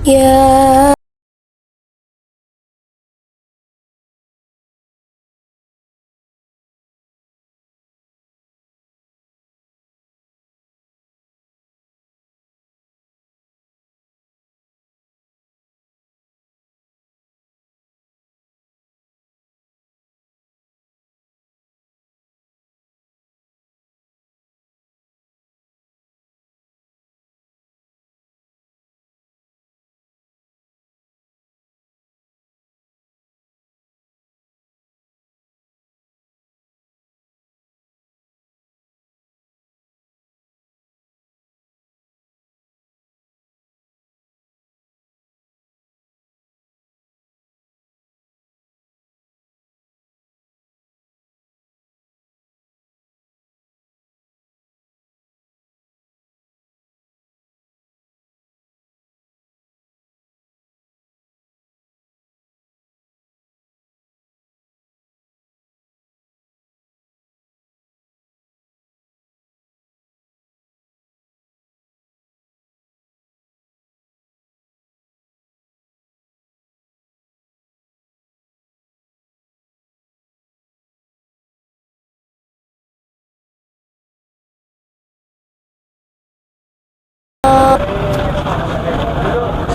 Ya.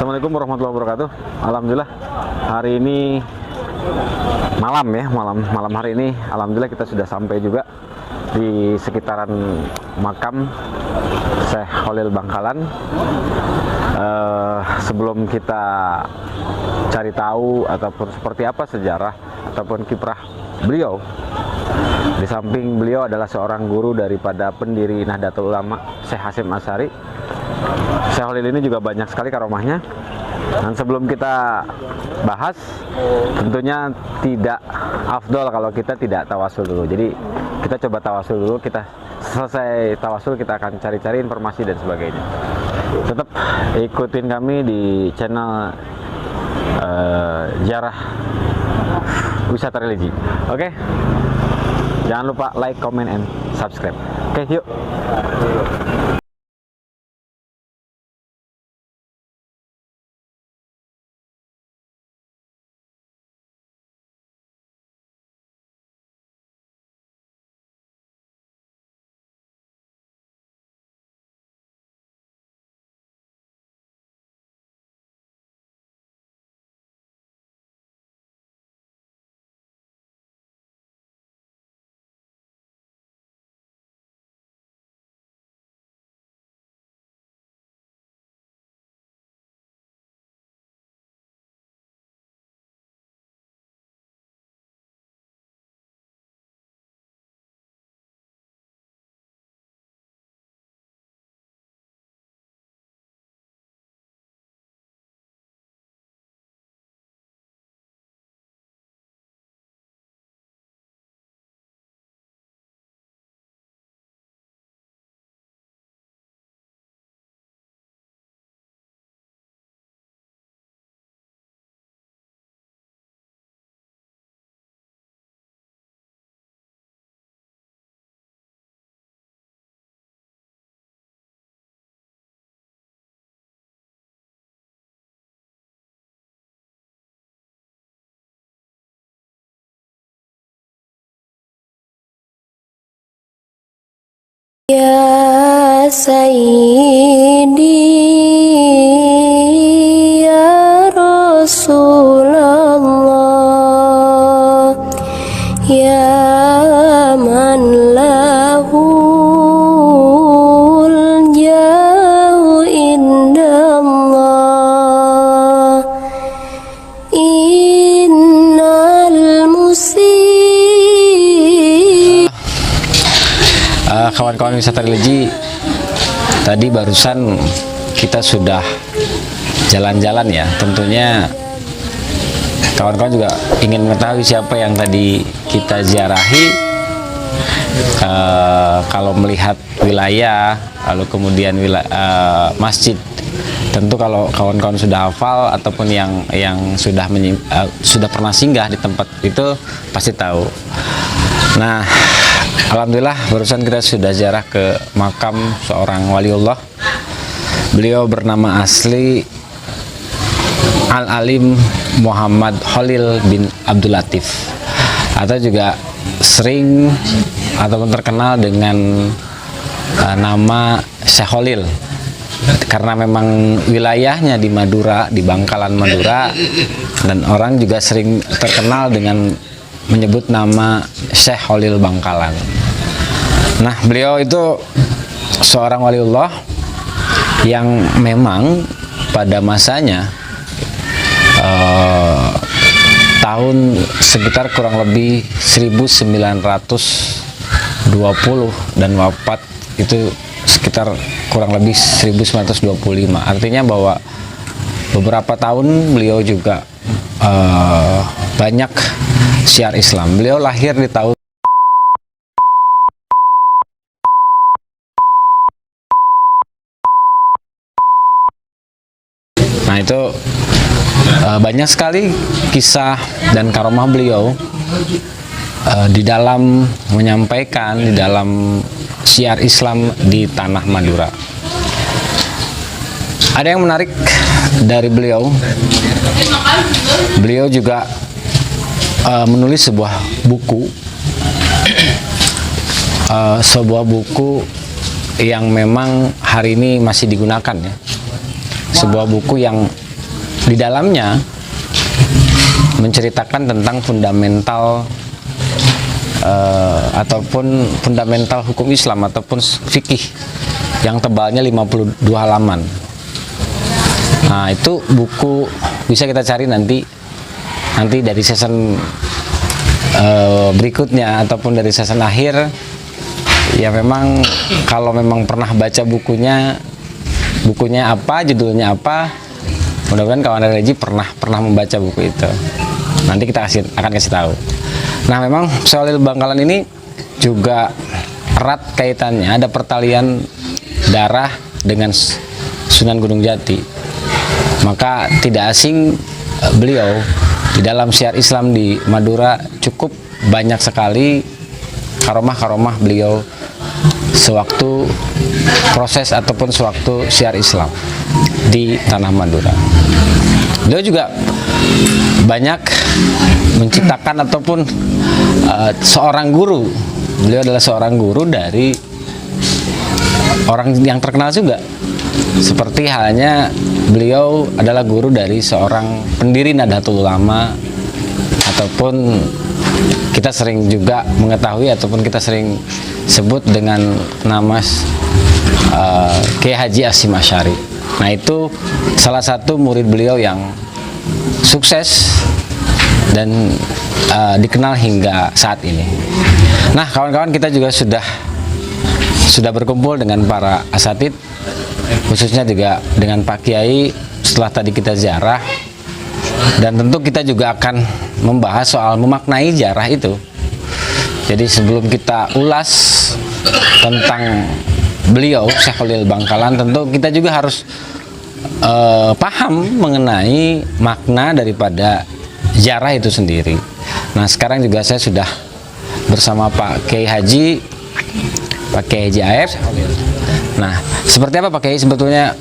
Assalamualaikum warahmatullahi wabarakatuh. Alhamdulillah hari ini malam hari ini alhamdulillah kita sudah sampai juga di sekitaran makam Syekh Khalil Bangkalan. Sebelum kita cari tahu ataupun seperti apa sejarah ataupun kiprah beliau, di samping beliau adalah seorang guru daripada pendiri Nahdlatul Ulama Syekh Hasyim Asy'ari. Syekh Khalil ini juga banyak sekali karomahnya. Dan sebelum kita bahas, tentunya tidak afdol kalau kita tidak tawasul dulu. Jadi kita coba tawasul dulu, kita selesai tawasul kita akan cari-cari informasi dan sebagainya. Tetap ikutin kami di channel Ziarah Wisata Religi. Oke? Jangan lupa like, comment, and subscribe. Oke, yuk. Ya Sayyidi ya Rasulullah, ya man lahul jahu indallah, innal musib. Kawan-kawan wisata religi, tadi barusan kita sudah jalan-jalan ya. Tentunya kawan-kawan juga ingin mengetahui siapa yang tadi kita ziarahi. Kalau melihat wilayah, lalu kemudian masjid, tentu kalau kawan-kawan sudah hafal ataupun yang sudah pernah singgah di tempat itu pasti tahu. Nah, alhamdulillah barusan kita sudah ziarah ke makam seorang waliullah. Beliau bernama asli Al-Alim Muhammad Khalil bin Abdul Latif, atau juga sering ataupun terkenal dengan nama Syekh Khalil, karena memang wilayahnya di Madura, di Bangkalan Madura, dan orang juga sering terkenal dengan menyebut nama Syekh Khalil Bangkalan. Nah, beliau itu seorang waliullah yang memang pada masanya tahun sekitar kurang lebih 1920 dan wafat itu sekitar kurang lebih 1925. Artinya bahwa beberapa tahun beliau juga banyak syiar Islam. Beliau lahir di tahun itu banyak sekali kisah dan karomah beliau di dalam menyampaikan, di dalam syiar Islam di tanah Madura. Ada yang menarik dari beliau, beliau juga menulis sebuah buku, yang memang hari ini masih digunakan ya. Sebuah buku yang di dalamnya menceritakan tentang fundamental ataupun fundamental hukum Islam ataupun fikih yang tebalnya 52 halaman. Nah, itu buku bisa kita cari nanti dari season berikutnya ataupun dari season akhir. Ya memang kalau memang pernah baca bukunya apa, judulnya apa, mudah-mudahan kawan religi pernah membaca buku itu. Nanti kita akan kasih tahu. Nah, memang Syekh Khalil Bangkalan ini juga erat kaitannya, ada pertalian darah dengan Sunan Gunung Jati. Maka tidak asing beliau di dalam syiar Islam di Madura cukup banyak sekali karomah-karomah beliau sewaktu proses ataupun sewaktu syiar Islam di tanah Madura. Beliau juga banyak menciptakan ataupun seorang guru. Beliau adalah seorang guru dari orang yang terkenal juga. Seperti halnya beliau adalah guru dari seorang pendiri Nahdlatul Ulama, ataupun kita sering juga mengetahui ataupun kita sering sebut dengan nama Kiai Haji Hasyim Asy'ari. Nah, itu salah satu murid beliau yang sukses dan dikenal hingga saat ini. Nah, kawan-kawan, kita juga sudah berkumpul dengan para asatid, khususnya juga dengan Pak Kiai setelah tadi kita ziarah, dan tentu kita juga akan membahas soal memaknai ziarah itu. Jadi sebelum kita ulas tentang beliau Syekh Khalil Bangkalan, tentu kita juga harus paham mengenai makna daripada ziarah itu sendiri. Nah, sekarang juga saya sudah bersama Pak Kiai Haji AF. Nah, seperti apa Pak Kiai sebetulnya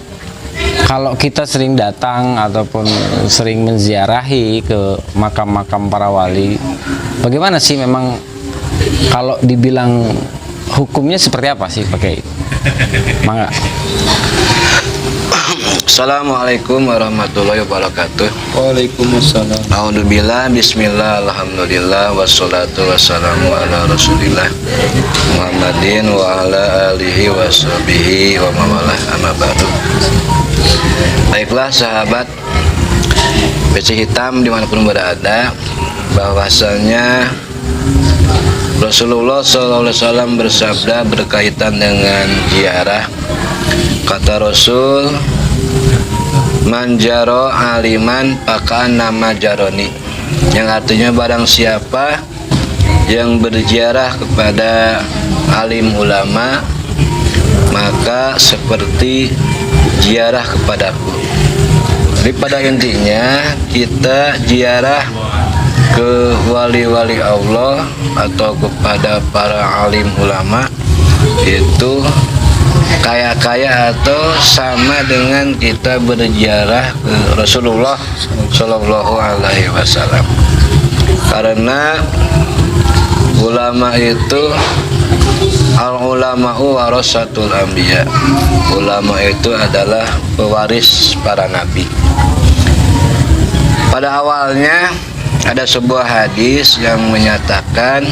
kalau kita sering datang ataupun sering menziarahi ke makam-makam para wali, bagaimana sih memang kalau dibilang hukumnya seperti apa sih Pak Kiai? Mangga. Assalamualaikum warahmatullahi wabarakatuh. Waalaikumsalam. Alhamdulillah, bismillah, alhamdulillah, wassalatu wassalamu ala rasulillah Muhammadin wa ala alihi wa sahbihi wa mawalah, amma ba'du. Baiklah sahabat peci hitam dimanapun berada, bahwasanya Rasulullah SAW bersabda berkaitan dengan ziarah. Kata Rasul, manjaro aliman pakaan nama jaroni, yang artinya barang siapa yang berziarah kepada alim ulama, maka seperti ziarah kepadaku. Jadi pada intinya kita ziarah ke wali-wali Allah atau kepada para alim ulama itu kaya atau sama dengan kita berziarah ke Rasulullah Shallallahu Alaihi Wasallam. Karena ulama itu al-ulama'u warasatul anbiya. Ulama itu adalah pewaris para nabi. Pada awalnya ada sebuah hadis yang menyatakan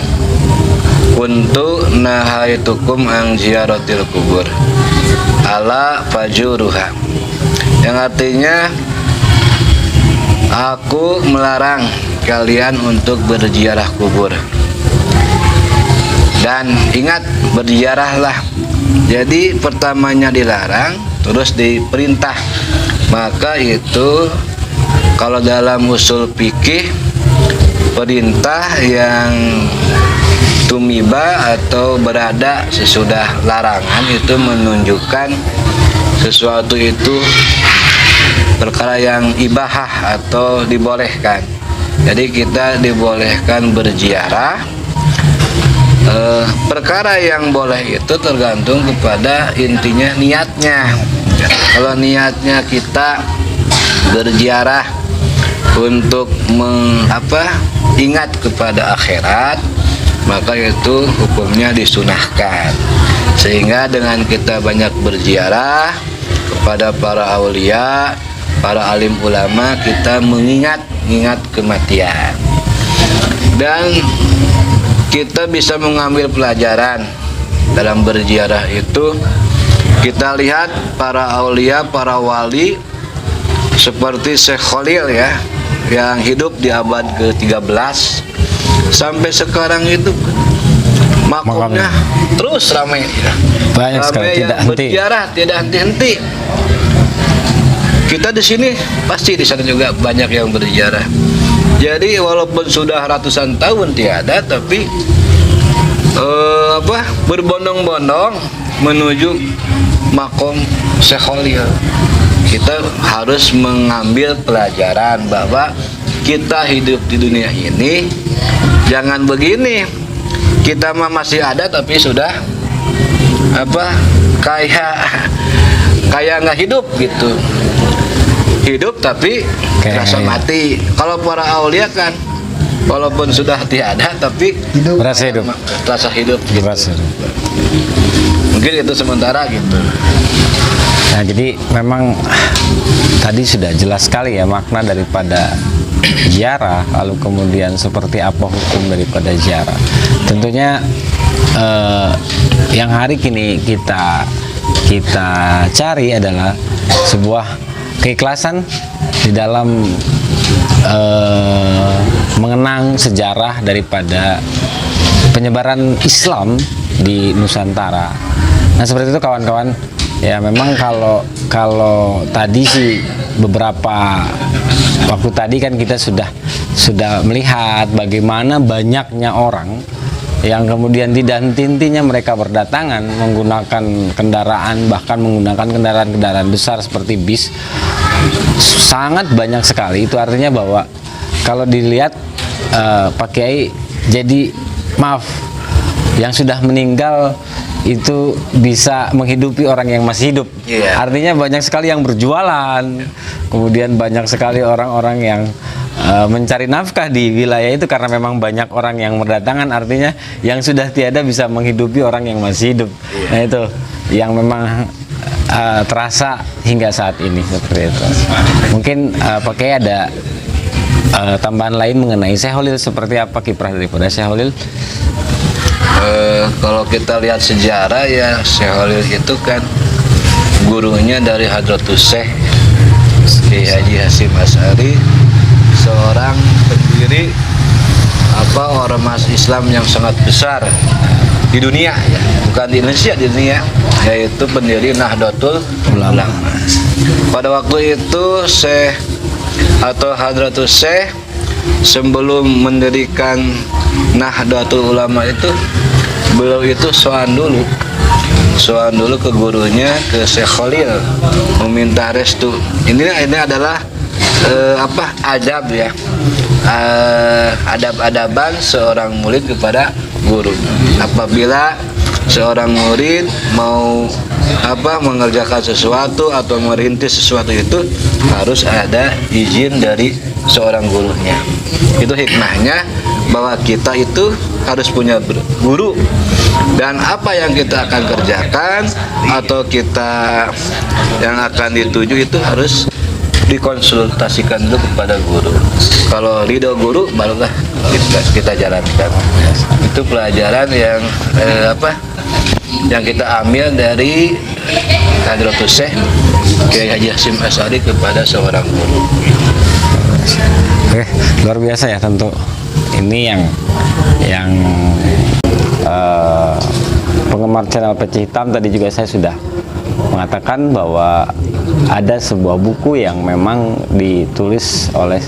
untuk nahaitukum ang ziyaratil kubur ala fajuruha, yang artinya aku melarang kalian untuk berziarah kubur. Dan ingat, berziarahlah. Jadi pertamanya dilarang, terus diperintah. Maka itu kalau dalam usul fikih, perintah yang tumiba atau berada sesudah larangan itu menunjukkan sesuatu itu perkara yang ibahah atau dibolehkan. Jadi kita dibolehkan berziarah. Perkara yang boleh itu tergantung kepada intinya niatnya. Kalau niatnya kita berziarah untuk ingat kepada akhirat, maka itu hukumnya disunahkan. Sehingga dengan kita banyak berziarah kepada para aulia, para alim ulama, kita mengingat kematian. Dan kita bisa mengambil pelajaran dalam berziarah itu. Kita lihat para aulia, para wali seperti Syekh Khalil ya, yang hidup di abad ke-13 sampai sekarang itu makamnya terus ramai ya. Banyak sekali, tidak henti. Berziarah tidak henti-henti. Kita di sini pasti di sana juga banyak yang berziarah. Jadi walaupun sudah ratusan tahun tiada, tapi berbondong-bondong menuju makom Syekh Khalil. Kita harus mengambil pelajaran bahwa kita hidup di dunia ini jangan begini. Kita mah masih ada tapi sudah kayak nggak hidup gitu. Hidup tapi rasa mati. Kalau para aulia kan walaupun sudah tiada tapi hidup, rasa hidup. Rasa hidup gitu. Mungkin itu sementara gitu. Nah, jadi memang tadi sudah jelas sekali ya makna daripada ziarah, lalu kemudian seperti apa hukum daripada ziarah. Tentunya yang hari ini kita cari adalah sebuah keikhlasan di dalam mengenang sejarah daripada penyebaran Islam di Nusantara. Nah, seperti itu kawan-kawan. Ya, memang kalau tadi sih beberapa waktu tadi kan kita sudah melihat bagaimana banyaknya orang yang kemudian tidak henti-hentinya mereka berdatangan menggunakan kendaraan, bahkan menggunakan kendaraan besar seperti bis. Sangat banyak sekali. Itu artinya bahwa kalau dilihat Pak Kiai, jadi maaf, yang sudah meninggal itu bisa menghidupi orang yang masih hidup. Artinya banyak sekali yang berjualan, kemudian banyak sekali orang-orang yang mencari nafkah di wilayah itu karena memang banyak orang yang berdatangan. Artinya yang sudah tiada bisa menghidupi orang yang masih hidup. Nah, itu yang memang terasa hingga saat ini seperti itu. Mungkin Pak Kiai ada tambahan lain mengenai Syekh Khalil, seperti apa kiprah daripada Syekh Khalil? Kalau kita lihat sejarah ya, Syekh Khalil itu kan gurunya dari Hadratus Syekh Haji Hasyim Asy'ari, seorang pendiri ormas Islam yang sangat besar di dunia ya, bukan di Indonesia, di dunia, yaitu pendiri Nahdlatul Ulama. Pada waktu itu Syekh atau Hadratus Syekh sebelum mendirikan Nahdlatul Ulama itu, beliau itu soan dulu ke gurunya, ke Syekh Khalil, meminta restu. Ini adalah adab ya, adab-adaban seorang murid kepada guru. Apabila seorang murid mau mengerjakan sesuatu atau merintis sesuatu itu harus ada izin dari seorang gurunya. Itu hikmahnya bahwa kita itu harus punya guru, dan apa yang kita akan kerjakan atau kita yang akan dituju itu harus dikonsultasikan dulu kepada guru. Kalau ridho guru barulah kita jalankan. Itu pelajaran yang kita ambil dari Hadratus Syekh Kiai Haji Hasyim Asy'ari kepada seorang guru. Oke, luar biasa ya tentu. Ini yang penggemar channel Peci Hitam tadi juga saya sudah mengatakan bahwa ada sebuah buku yang memang ditulis oleh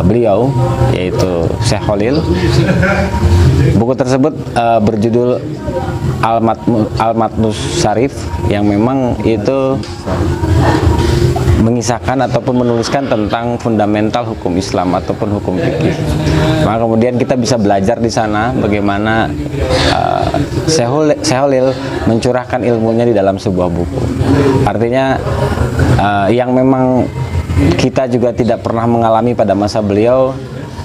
beliau, yaitu Syekh Khalil. Buku tersebut berjudul Al-Matnus Syarif, yang memang itu mengisahkan ataupun menuliskan tentang fundamental hukum Islam ataupun hukum fikih. Maka kemudian kita bisa belajar di sana bagaimana Syekh Khalil mencurahkan ilmunya di dalam sebuah buku. Artinya yang memang kita juga tidak pernah mengalami pada masa beliau,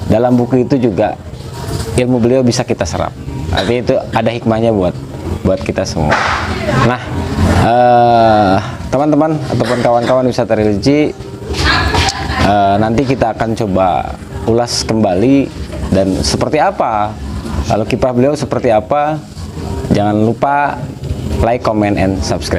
dalam buku itu juga ilmu beliau bisa kita serap. Artinya itu ada hikmahnya buat kita semua. Nah, teman-teman ataupun kawan-kawan wisata religi, nanti kita akan coba ulas kembali dan seperti apa, lalu kiprah beliau seperti apa. Jangan lupa like, comment, and subscribe.